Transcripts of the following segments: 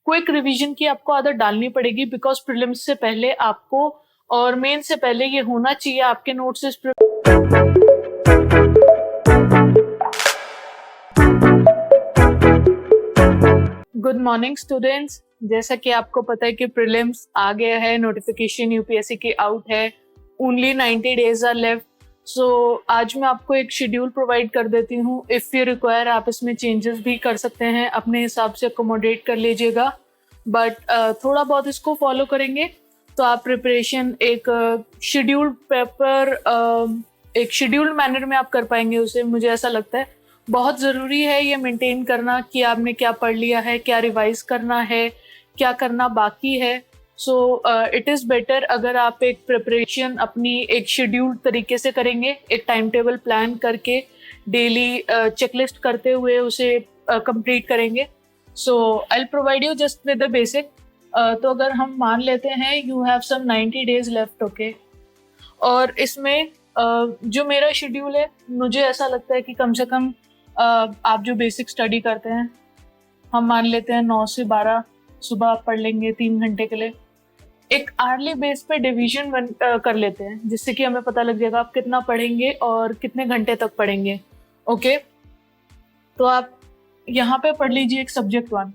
Quick revision की आपको आदत डालनी पड़ेगी, बिकॉज प्रीलिम्स से पहले आपको और मेन से पहले ये होना चाहिए आपके नोट्स इस गुड मॉर्निंग स्टूडेंट्स। जैसा कि आपको पता है कि प्रीलिम्स आ गया है, नोटिफिकेशन यूपीएससी की आउट है, ओनली 90 डेज आर लेफ्ट। सो आज मैं आपको एक शेड्यूल प्रोवाइड कर देती हूँ। इफ़ यू रिक्वायर आप इसमें चेंजेस भी कर सकते हैं, अपने हिसाब से अकोमोडेट कर लीजिएगा, बट थोड़ा बहुत इसको फॉलो करेंगे तो आप प्रिपरेशन एक शेड्यूल्ड पेपर एक शेड्यूल्ड मैनर में आप कर पाएंगे उसे। मुझे ऐसा लगता है बहुत ज़रूरी है ये मेंटेन करना कि आपने क्या पढ़ लिया है, क्या रिवाइज करना है, क्या करना बाकी है। सो इट इज़ बेटर अगर आप एक प्रिपरेशन अपनी एक शेड्यूल्ड तरीके से करेंगे, एक टाइम टेबल प्लान करके डेली चेकलिस्ट करते हुए उसे कंप्लीट करेंगे। So I will provide you just with the basic. तो अगर हम मान लेते हैं you have some 90 days left, okay, और इसमें जो मेरा शेड्यूल है, मुझे ऐसा लगता है कि कम से कम आप जो बेसिक स्टडी करते हैं, हम मान लेते हैं 9 से 12 सुबह आप पढ़ लेंगे 3 घंटे के लिए। एक आर्ली बेस पे डिवीजन कर लेते हैं, जिससे कि हमें पता लग जाएगा आप कितना पढ़ेंगे और कितने घंटे तक पढ़ेंगे। ओके, तो आप यहाँ पे पढ़ लीजिए एक subject 1।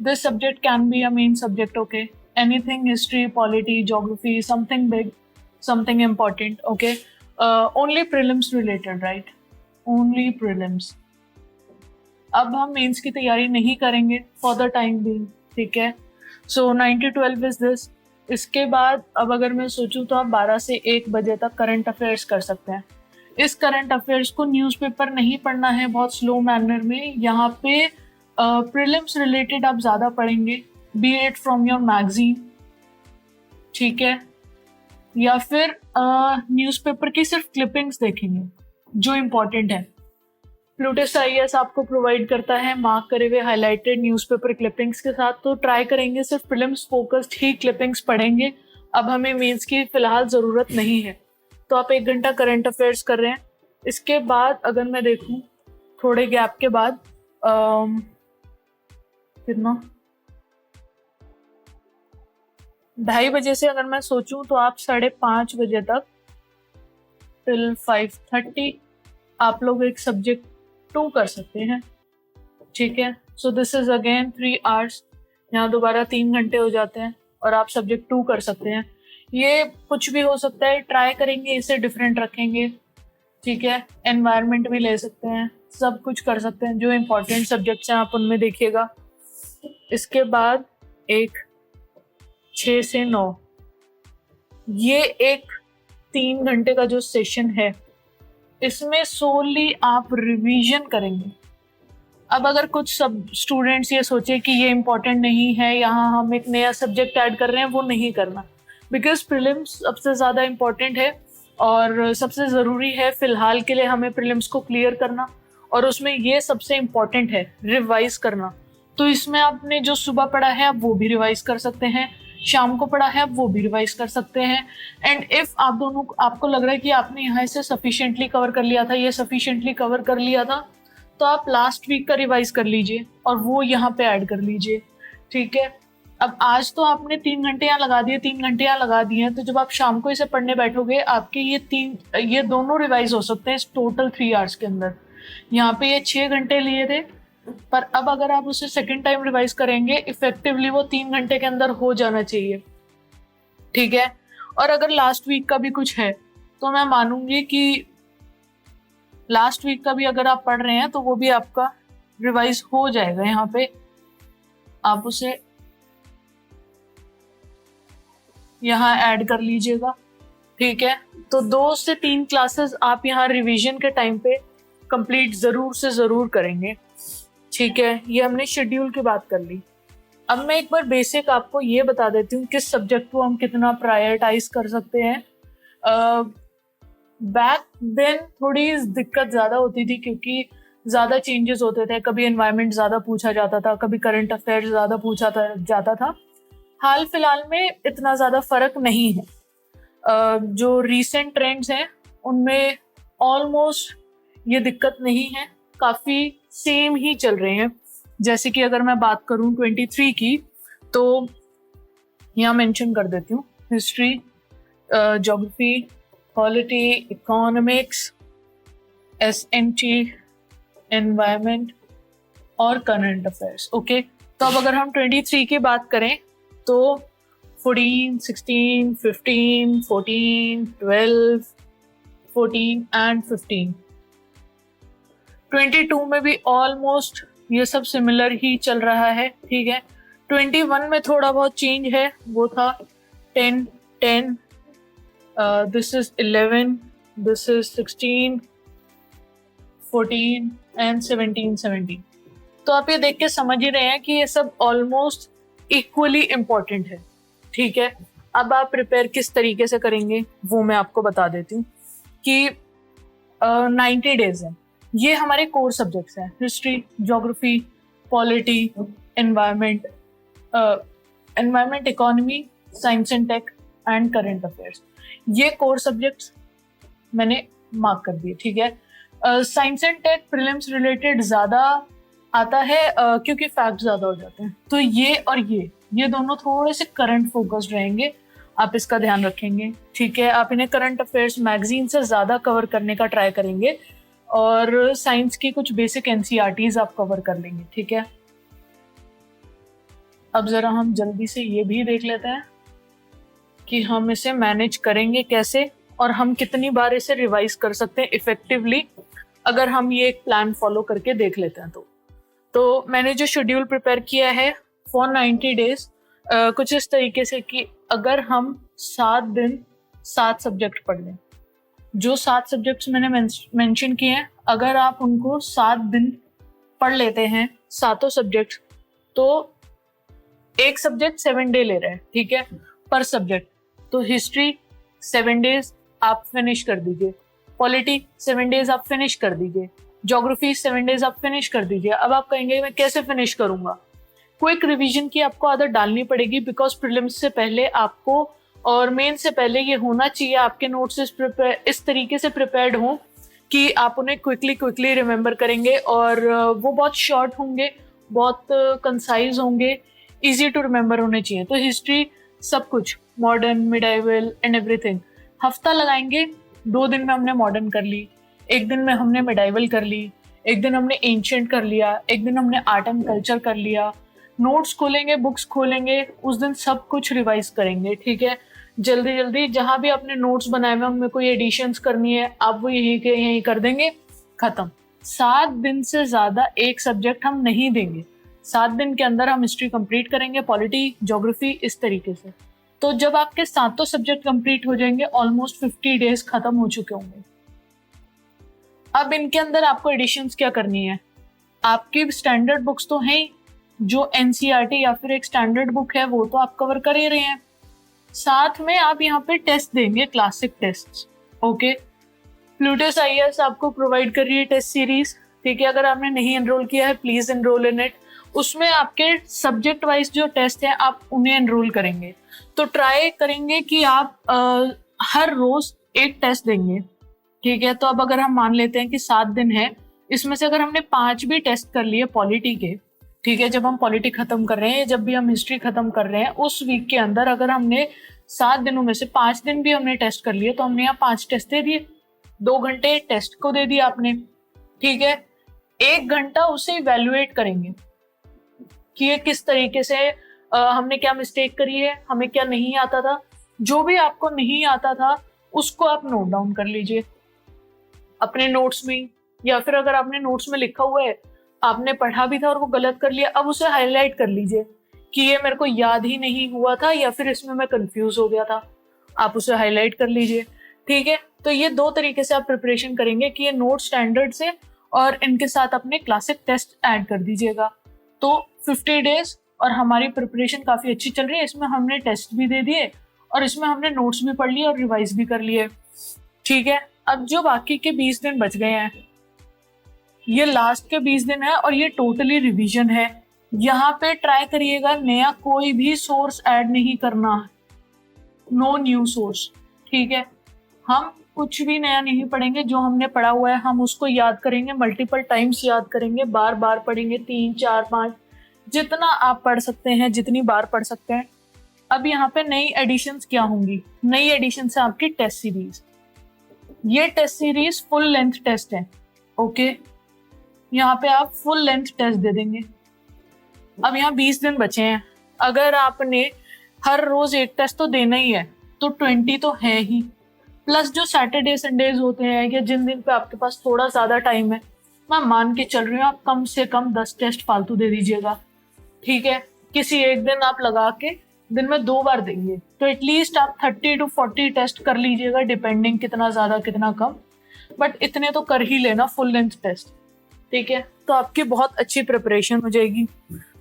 This subject can be a main subject, okay, anything, history, polity, geography, something big, something important, okay, only prelims related, right, only prelims. अब हम मेंस की तैयारी नहीं करेंगे फॉर द टाइम बीइंग, ठीक है। सो 90-12 इज दिस। इसके बाद अब अगर मैं सोचूं तो आप 12 से 1 बजे तक करंट अफेयर्स कर सकते हैं। इस करंट अफेयर्स को न्यूज़पेपर नहीं पढ़ना है बहुत स्लो मैनर में। यहाँ पे प्रीलिम्स रिलेटेड आप ज़्यादा पढ़ेंगे, B it from your magazine, ठीक है, या फिर न्यूज़पेपर की सिर्फ क्लिपिंग्स देखेंगे जो इम्पोर्टेंट है। प्लूटस आईएएस आपको प्रोवाइड करता है मार्क करे हुए हाईलाइटेड न्यूज़पेपर क्लिपिंग्स के साथ, तो ट्राई करेंगे सिर्फ प्रीलिम्स फोकस्ड ही क्लिपिंग्स पढ़ेंगे। अब हमें मेंस की फिलहाल ज़रूरत नहीं है। तो आप 1 घंटा करंट अफेयर्स कर रहे हैं। इसके बाद अगर मैं देखूं थोड़े गैप के बाद कितना 2:30 बजे से अगर मैं सोचूं तो आप 5:30 बजे तक टिल 5:30 आप लोग एक सब्जेक्ट 2 कर सकते हैं, ठीक है। So this is again 3 hours, यहाँ दोबारा 3 घंटे हो जाते हैं और आप सब्जेक्ट 2 कर सकते हैं। ये कुछ भी हो सकता है, ट्राई करेंगे इसे डिफरेंट रखेंगे, ठीक है। एनवायरनमेंट भी ले सकते हैं, सब कुछ कर सकते हैं, जो इम्पोर्टेंट सब्जेक्ट्स हैं आप उनमें देखिएगा। इसके बाद एक 6 से 9 ये एक 3 घंटे का जो सेशन है, इसमें सोली आप रिवीजन करेंगे। अब अगर कुछ सब स्टूडेंट्स ये सोचे कि ये इम्पोर्टेंट नहीं है, यहाँ हम एक नया सब्जेक्ट ऐड कर रहे हैं, वो नहीं करना, बिकॉज प्रीलिम्स सबसे ज़्यादा इम्पोर्टेंट है और सबसे ज़रूरी है फिलहाल के लिए हमें प्रीलिम्स को क्लियर करना, और उसमें ये सबसे इम्पोर्टेंट है रिवाइज करना। तो इसमें आपने जो सुबह पढ़ा है आप वो भी रिवाइज कर सकते हैं, शाम को पढ़ा है आप वो भी रिवाइज कर सकते हैं। एंड इफ आप दोनों आपको लग रहा है कि आपने यहाँ से सफिशिएंटली कवर कर लिया था, ये सफिशिएंटली कवर कर लिया था, तो आप लास्ट वीक का रिवाइज कर लीजिए और वो यहाँ पे ऐड कर लीजिए, ठीक है। अब आज तो आपने 3 घंटे यहाँ लगा दिए, 3 घंटे यहाँ लगा दिए हैं, तो जब आप शाम को इसे पढ़ने बैठोगे आपके ये दोनों रिवाइज हो सकते हैं इस टोटल 3 आवर्स के अंदर। यहाँ पे ये 6 घंटे लिए थे, पर अब अगर आप उसे सेकेंड टाइम रिवाइज करेंगे इफेक्टिवली वो 3 घंटे के अंदर हो जाना चाहिए, ठीक है। और अगर लास्ट वीक का भी कुछ है तो मैं मानूंगी कि लास्ट वीक का भी अगर आप पढ़ रहे हैं तो वो भी आपका रिवाइज हो जाएगा। यहाँ पे आप उसे यहाँ ऐड कर लीजिएगा, ठीक है। तो 2 से 3 क्लासेस आप यहाँ रिवीजन के टाइम पे कंप्लीट ज़रूर से ज़रूर करेंगे, ठीक है। ये हमने शेड्यूल की बात कर ली। अब मैं एक बार बेसिक आपको ये बता देती हूँ किस सब्जेक्ट को हम कितना प्रायोरिटाइज कर सकते हैं। बैक देन थोड़ी दिक्कत ज़्यादा होती थी क्योंकि ज़्यादा चेंजेस होते थे, कभी एनवायरनमेंट ज़्यादा पूछा जाता था, कभी करंट अफेयर्स ज़्यादा पूछा जाता था। हाल फिलहाल में इतना ज़्यादा फर्क नहीं है। जो रीसेंट ट्रेंड्स हैं उनमें ऑलमोस्ट ये दिक्कत नहीं है, काफ़ी सेम ही चल रहे हैं। जैसे कि अगर मैं बात करूं 23 की, तो यहाँ मेंशन कर देती हूँ, history, geography, polity, economics, SNT, environment और करंट अफेयर्स। ओके, तो अब अगर हम 23 की बात करें तो 14, 16, 15, 14, 12, 14 एंड 15। 22 में भी ऑलमोस्ट ये सब सिमिलर ही चल रहा है, ठीक है। 21 में थोड़ा बहुत चेंज है, वो था 10, 10, this is 11, this is 16, 14 and 17, 17। तो आप ये देख के समझ ही रहे हैं कि ये सब ऑलमोस्ट इक्वली इम्पोर्टेंट है, ठीक है। अब आप प्रिपेयर किस तरीके से करेंगे वो मैं आपको बता देती हूँ कि 90 डेज है, ये हमारे कोर सब्जेक्ट्स हैं, history, geography, polity, environment, economy, science and tech and current affairs. ये कोर सब्जेक्ट्स मैंने मार्क कर दिए, ठीक है। Science and tech prelims related ज़्यादा आता है क्योंकि फैक्ट ज़्यादा हो जाते हैं, तो ये और ये दोनों थोड़े से करंट फोकस्ड रहेंगे, आप इसका ध्यान रखेंगे, ठीक है। आप इन्हें करंट अफेयर्स मैगजीन से ज़्यादा कवर करने का ट्राई करेंगे और साइंस की कुछ बेसिक एनसीईआरटीज आप कवर कर लेंगे, ठीक है। अब ज़रा हम जल्दी से ये भी देख लेते हैं कि हम इसे मैनेज करेंगे कैसे और हम कितनी बार इसे रिवाइज कर सकते हैं इफेक्टिवली, अगर हम ये एक प्लान फॉलो करके देख लेते हैं। तो मैंने जो शेड्यूल प्रिपेयर किया है फॉर 90 डेज कुछ इस तरीके से कि अगर हम 7 दिन 7 सब्जेक्ट पढ़ लें, जो 7 सब्जेक्ट्स मैंने मेंशन किए हैं, अगर आप उनको 7 दिन पढ़ लेते हैं सातों सब्जेक्ट, तो एक सब्जेक्ट 7 डे ले रहे हैं, ठीक है, पर सब्जेक्ट। तो हिस्ट्री 7 डेज आप फिनिश कर दीजिए, पॉलिटी 7 डेज आप फिनिश कर दीजिए, ज्योग्राफी 7 डेज आप फिनिश कर दीजिए। अब आप कहेंगे मैं कैसे फिनिश करूंगा? क्विक रिवीजन की आपको आदत डालनी पड़ेगी, बिकॉज प्रीलिम्स से पहले आपको और मेन से पहले ये होना चाहिए आपके नोट्स इस तरीके से प्रिपेयर्ड हों कि आप उन्हें क्विकली रिमेंबर करेंगे और वो बहुत शॉर्ट होंगे, बहुत कंसाइज होंगे, इजी टू रिमेंबर होने चाहिए। तो हिस्ट्री सब कुछ, मॉडर्न, मिडाइवल एंड एवरीथिंग, हफ्ता लगाएंगे, 2 दिन में हमने मॉडर्न कर ली, 1 दिन में हमने मिडाइवल कर ली, 1 दिन हमने एंशिएंट कर लिया, 1 दिन हमने आर्ट एंड कल्चर कर लिया। नोट्स खोलेंगे, बुक्स खोलेंगे, उस दिन सब कुछ रिवाइज करेंगे, ठीक है। जल्दी जल्दी जहाँ भी आपने नोट्स बनाए हुए उनमें कोई एडिशंस करनी है, आप वो यहीं के यहीं कर देंगे, खत्म। 7 दिन से ज़्यादा एक सब्जेक्ट हम नहीं देंगे, 7 दिन के अंदर हम हिस्ट्री कंप्लीट करेंगे, पॉलिटी, ज्योग्राफी, इस तरीके से। तो जब आपके सातों सब्जेक्ट कंप्लीट हो जाएंगे, ऑलमोस्ट 50 डेज खत्म हो चुके होंगे। अब इनके अंदर आपको एडिशंस क्या करनी है? आपकी स्टैंडर्ड बुक्स तो हैं, जो एनसीईआरटी या फिर एक स्टैंडर्ड बुक है वो तो आप कवर कर ही रहे हैं, साथ में आप यहाँ पे टेस्ट देंगे, classic test, okay. Plutus IAS आपको प्रोवाइड कर रही है टेस्ट सीरीज, ठीक है। अगर आपने नहीं एनरोल किया है, प्लीज एनरोल इन इट। उसमें आपके सब्जेक्ट वाइज जो टेस्ट हैं आप उन्हें एनरोल करेंगे, तो ट्राई करेंगे कि आप हर रोज एक टेस्ट देंगे, ठीक है। तो अब अगर हम मान लेते हैं कि 7 दिन है, इसमें से अगर हमने 5 भी टेस्ट कर लिए पॉलिटी के, ठीक है, जब हम पॉलिटी खत्म कर रहे हैं, जब भी हम हिस्ट्री खत्म कर रहे हैं, उस वीक के अंदर अगर हमने 7 दिनों में से 5 दिन भी हमने टेस्ट कर लिए, तो हमने यहाँ 5 टेस्ट दे दिए, 2 घंटे टेस्ट को दे दिया आपने, ठीक है। 1 घंटा उसे इवेल्युएट करेंगे कि ये किस तरीके से हमने क्या मिस्टेक करी है, हमें क्या नहीं आता था। जो भी आपको नहीं आता था उसको आप नोट डाउन कर लीजिए अपने नोट्स में, या फिर अगर आपने नोट्स में लिखा हुआ है, आपने पढ़ा भी था और वो गलत कर लिया, अब उसे हाईलाइट कर लीजिए कि ये मेरे को याद ही नहीं हुआ था या फिर इसमें मैं कंफ्यूज हो गया था, आप उसे हाईलाइट कर लीजिए, ठीक है। तो ये 2 तरीके से आप प्रिपरेशन करेंगे कि ये नोट स्टैंडर्ड से और इनके साथ अपने क्लासिक टेस्ट ऐड कर दीजिएगा। तो 50 डेज और हमारी प्रिपरेशन काफ़ी अच्छी चल रही है, इसमें हमने टेस्ट भी दे दिए और इसमें हमने नोट्स भी पढ़ लिए और रिवाइज भी कर लिए, ठीक है। अब जो बाकी के 20 दिन बच गए हैं, ये लास्ट के 20 दिन है और ये टोटली रिवीजन है। यहाँ पे ट्राई करिएगा नया कोई भी सोर्स ऐड नहीं करना, नो न्यू सोर्स, ठीक है। हम कुछ भी नया नहीं पढ़ेंगे, जो हमने पढ़ा हुआ है हम उसको याद करेंगे, मल्टीपल टाइम्स याद करेंगे, बार बार पढ़ेंगे, 3 4 5 जितना आप पढ़ सकते हैं, जितनी बार पढ़ सकते हैं। अब यहाँ पे नई एडिशंस क्या होंगी? नई एडिशन है आपकी टेस्ट सीरीज। ये test series full length test है। ओके, यहाँ पे आप फुल लेंथ टेस्ट दे देंगे। अब यहाँ 20 दिन बचे हैं, अगर आपने हर रोज एक टेस्ट तो देना ही है तो 20 तो है ही, प्लस जो सैटरडे संडेज होते हैं या जिन दिन पे आपके पास थोड़ा ज्यादा टाइम है, मैं मान के चल रही हूँ आप कम से कम 10 टेस्ट फालतू दे दीजिएगा। ठीक है, किसी एक दिन आप लगा के दिन में 2 बार देंगे तो एटलीस्ट आप 30 to 40 टेस्ट कर लीजिएगा, डिपेंडिंग कितना ज्यादा कितना कम, बट इतने तो कर ही लेना फुल लेंथ टेस्ट। ठीक है, तो आपकी बहुत अच्छी प्रिपरेशन हो जाएगी।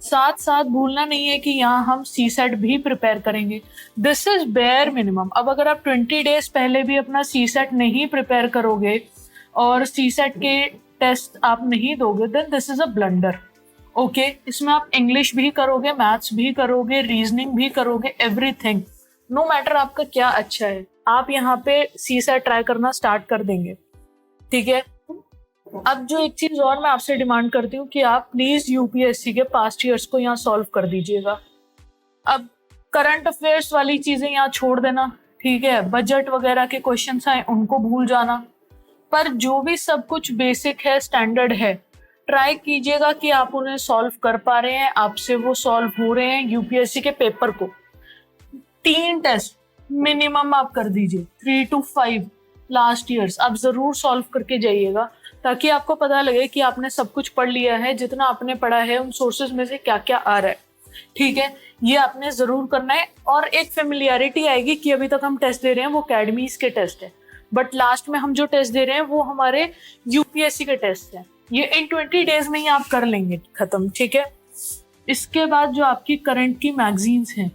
साथ साथ भूलना नहीं है कि यहाँ हम सी सेट भी प्रिपेयर करेंगे। This is bare minimum. अब अगर आप 20 डेज पहले भी अपना सी सेट नहीं प्रिपेयर करोगे और सी सेट के टेस्ट आप नहीं दोगे, then this is a blunder. Okay, इसमें आप इंग्लिश भी करोगे, मैथ्स भी करोगे, रीजनिंग भी करोगे, एवरीथिंग, नो मैटर आपका क्या अच्छा है, आप यहाँ पे सी सेट ट्राई करना स्टार्ट कर देंगे। ठीक है, अब जो एक चीज और मैं आपसे डिमांड करती हूँ कि आप प्लीज यूपीएससी के पास्ट ईयर्स को यहाँ सॉल्व कर दीजिएगा। अब करंट अफेयर्स वाली चीजें यहाँ छोड़ देना। ठीक है, बजट वगैरह के क्वेश्चंस आए उनको भूल जाना, पर जो भी सब कुछ बेसिक है, स्टैंडर्ड है, ट्राई कीजिएगा कि आप उन्हें सॉल्व कर पा रहे हैं, आपसे वो सॉल्व हो रहे हैं। यूपीएससी के पेपर को 3 टेस्ट मिनिमम आप कर दीजिए, 3 to 5 लास्ट ईयर्स आप जरूर सॉल्व करके जाइएगा, ताकि आपको पता लगे कि आपने सब कुछ पढ़ लिया है, जितना आपने पढ़ा है उन सोर्सेज में से क्या क्या आ रहा है। ठीक है, ये आपने जरूर करना है, और एक फेमिलियरिटी आएगी कि अभी तक हम टेस्ट दे रहे हैं वो अकेडमीज के टेस्ट है, बट लास्ट में हम जो टेस्ट दे रहे हैं वो हमारे यूपीएससी के टेस्ट है। ये इन 20 डेज में ही आप कर लेंगे खत्म। ठीक है, इसके बाद जो आपकी करंट की मैगजीन्स हैं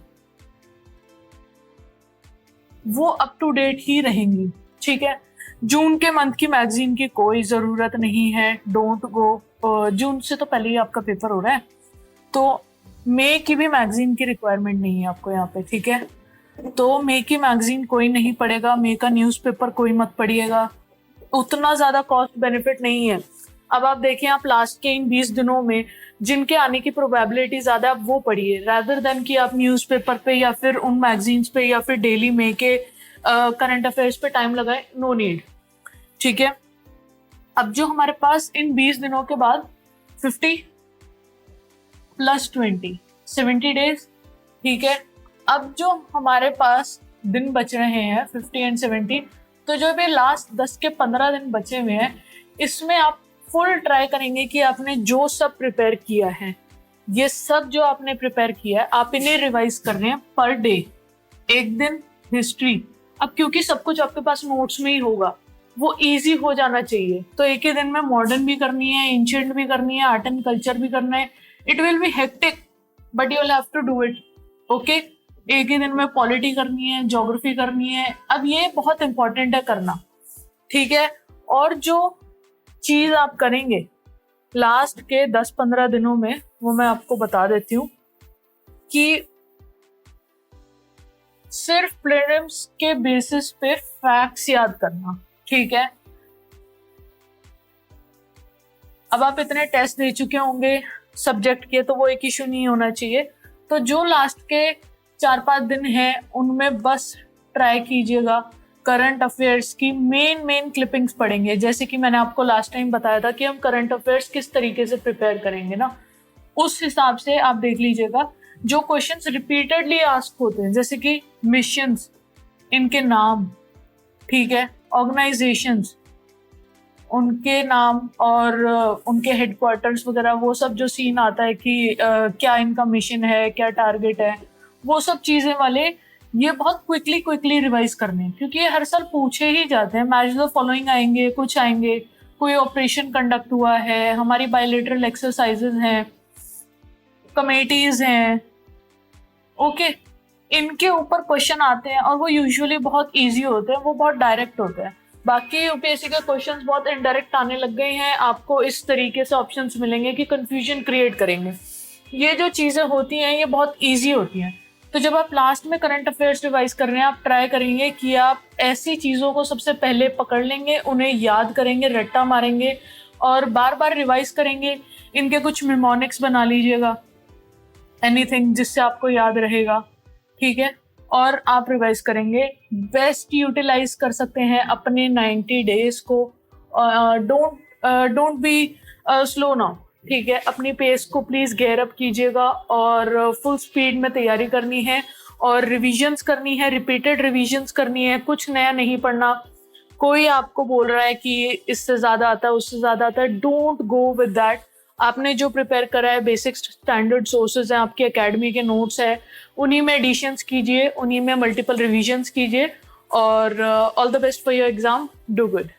वो अप टू डेट ही रहेंगी। ठीक है, जून के मंथ की मैगजीन की कोई जरूरत नहीं है, डोंट गो। जून से तो पहले ही आपका पेपर हो रहा है, तो मई की भी मैगजीन की रिक्वायरमेंट नहीं है आपको यहाँ पे। ठीक है, तो मई की मैगजीन कोई नहीं पढ़ेगा, मई का न्यूज़पेपर कोई मत पढ़िएगा, उतना ज्यादा कॉस्ट बेनिफिट नहीं है। अब आप देखिए, आप लास्ट के इन 20 दिनों में जिनके आने की प्रोबेबिलिटी ज्यादा है आप वो पढ़िए, रादर देन कि आप न्यूज़पेपर पे या फिर उन मैगजीन्स पे या फिर डेली में के करंट अफेयर्स पे टाइम लगाए, नो नीड। ठीक है, अब जो हमारे पास इन 20 दिनों के बाद 50 + 20 70 डेज। ठीक है, अब जो हमारे पास दिन बच रहे हैं 50 and 70, तो जो भी लास्ट 10 के 15 दिन बचे हुए हैं, इसमें आप फुल ट्राई करेंगे कि आपने जो सब प्रिपेयर किया है, ये सब जो आपने प्रिपेयर किया है आप इन्हें रिवाइज कर रहे हैं पर डे। एक दिन हिस्ट्री, अब क्योंकि सब कुछ आपके पास नोट्स में ही होगा, वो इजी हो जाना चाहिए, तो एक ही दिन में मॉडर्न भी करनी है, एंशिएंट भी करनी है, आर्ट एंड कल्चर भी करना है। It will be hectic but you will have to do it. Okay, एक ही दिन में पॉलिटी करनी है, ज्योग्राफी करनी है, अब ये बहुत इंपॉर्टेंट है करना। ठीक है, और जो चीज आप करेंगे लास्ट के 10-15 दिनों में, वो मैं आपको बता देती हूँ कि सिर्फ प्रीलिम्स के बेसिस पे फैक्ट्स याद करना। ठीक है, अब आप इतने टेस्ट दे चुके होंगे सब्जेक्ट के, तो वो एक इशू नहीं होना चाहिए। तो जो लास्ट के 4-5 दिन हैं उनमें बस ट्राई कीजिएगा, करंट अफेयर्स की मेन क्लिपिंग्स पढ़ेंगे। जैसे कि मैंने आपको लास्ट टाइम बताया था कि हम करंट अफेयर्स किस तरीके से प्रिपेयर करेंगे ना, उस हिसाब से आप देख लीजिएगा। जो क्वेश्चंस रिपीटेडली आस्क होते हैं, जैसे कि मिशंस, इनके नाम, ठीक है, ऑर्गेनाइजेशंस, उनके नाम और उनके हेडक्वार्टर्स वगैरह, वो सब जो सीन आता है कि क्या इनका मिशन है, क्या टारगेट है, वो सब चीजें वाले, ये बहुत क्विकली रिवाइज करने हैं, क्योंकि ये हर साल पूछे ही जाते हैं। मैच द फॉलोइंग आएंगे, कुछ आएंगे, कोई ऑपरेशन कंडक्ट हुआ है, हमारी बायलैटरल एक्सरसाइजेज हैं, कमेटीज हैं। ओके, इनके ऊपर क्वेश्चन आते हैं और वो यूजुअली बहुत इजी होते हैं, वो बहुत डायरेक्ट होते हैं। बाकी यूपीएससी के क्वेश्चंस बहुत इनडायरेक्ट आने लग गए हैं, आपको इस तरीके से ऑप्शंस मिलेंगे कि कंफ्यूजन क्रिएट करेंगे। ये जो चीजें होती हैं ये बहुत इजी होती हैं, तो जब आप लास्ट में करंट अफेयर्स रिवाइज कर रहे हैं, आप ट्राई करेंगे कि आप ऐसी चीज़ों को सबसे पहले पकड़ लेंगे, उन्हें याद करेंगे, रट्टा मारेंगे और बार बार रिवाइज करेंगे। इनके कुछ निमोनिक्स बना लीजिएगा, एनीथिंग जिससे आपको याद रहेगा, ठीक है। और आप रिवाइज करेंगे, बेस्ट यूटिलाइज कर सकते हैं अपने 90 डेज को। डोंट बी स्लो नाउ, ठीक है। अपनी पेस को प्लीज गेयर अप कीजिएगा और फुल स्पीड में तैयारी करनी है और रिविजन्स करनी है, रिपीटेड रिविजन्स करनी है। कुछ नया नहीं पढ़ना। कोई आपको बोल रहा है कि इससे ज्यादा आता है, उससे ज्यादा आता है, डोंट गो विद दैट। आपने जो प्रिपेयर करा है, बेसिक स्टैंडर्ड सोर्सेज हैं, आपके एकेडमी के नोट्स हैं, उन्हीं में एडिशंस कीजिए, उन्हीं में मल्टीपल रिविजन्स कीजिए और all the best for your exam. Do good.